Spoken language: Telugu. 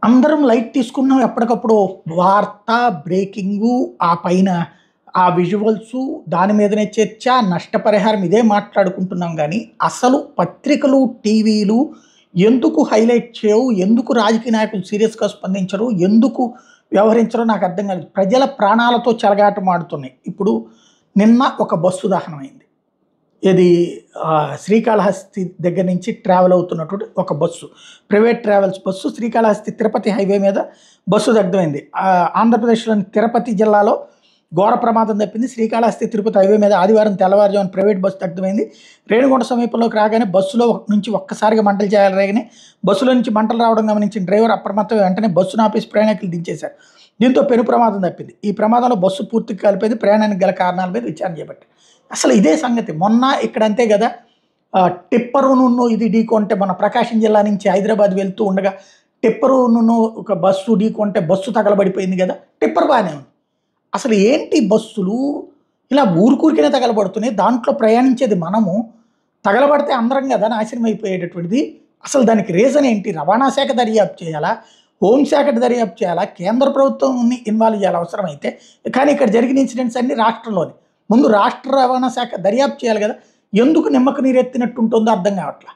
అందరం లైట్ తీసుకున్నాం. ఎప్పటికప్పుడు వార్త, బ్రేకింగు, ఆ పైన ఆ విజువల్సు, దాని మీదనే చర్చ, నష్టపరిహారం ఇదే మాట్లాడుకుంటున్నాం గానీ, అసలు పత్రికలు, టీవీలు ఎందుకు హైలైట్ చేయవు? ఎందుకు రాజకీయ నాయకులు సీరియస్‌గా స్పందించరు? ఎందుకు వ్యవహరించరో నాకు అర్థం కాలేదు. ప్రజల ప్రాణాలతో చెలగాటమాడుతున్నాయి. ఇప్పుడు నిన్న ఒక బస్సు దహనమైంది. ఇది శ్రీకాళహస్తి దగ్గర నుంచి ట్రావెల్ అవుతున్నటువంటి ఒక bus. Private travels bus Srikalahasti Tirupati highway మీద బస్సు దగ్ధమైంది. ఆంధ్రప్రదేశ్‌లోని తిరుపతి జిల్లాలో ఘోర ప్రమాదం తప్పింది. శ్రీకాళహస్తి తిరుపతి హైవే మీద ఆదివారం తెల్లవారుజామున ప్రైవేట్ బస్సు దగ్ధమైంది. రేణిగుంట సమీపంలోకి రాగానే బస్సులో నుంచి ఒక్కసారిగా మంటలు చెలరేగినాయి. బస్సులో నుంచి మంటలు రావడం గమనించిన డ్రైవర్ అప్రమత్తమై వెంటనే బస్సును ఆపేసి ప్రయాణికులు దించేశారు. దీంతో పెను ప్రమాదం తప్పింది. ఈ ప్రమాదంలో బస్సు పూర్తిగా కాలిపోయింది. ప్రయాణానికి గల కారణాల మీద విచారణ చేపట్టారు. అసలు ఇదే సంగతి. మొన్న ఇక్కడ అంతే కదా, టిప్పరును ఇది ఢీకొంటే మన ప్రకాశం జిల్లా నుంచి హైదరాబాద్ వెళ్తూ ఉండగా టిప్పరును ఒక బస్సు ఢీకొంటే బస్సు తగలబడిపోయింది కదా. టిప్పర్ బాగానే ఉంది. అసలు ఏంటి బస్సులు ఇలా ఊరికూరికనే తగలబడుతున్నాయి. దాంట్లో ప్రయాణించేది మనము. తగలబడితే అందరం కదా నాశనం అయిపోయేటటువంటిది. అసలు దానికి రీజన్ ఏంటి? రవాణా శాఖ దర్యాప్తు చేయాలా? హోంశాఖ దర్యాప్తు చేయాలా? కేంద్ర ప్రభుత్వంని ఇన్వాల్వ్ చేయాలి అవసరమైతే. కానీ ఇక్కడ జరిగిన ఇన్సిడెంట్స్ అన్ని రాష్ట్రంలోనే. ముందు రాష్ట్ర రవాణా శాఖ దర్యాప్తు చేయాలి కదా. ఎందుకు నిమ్మకు నీరెత్తినట్టు ఉంటుందో అర్థం కావట్లా.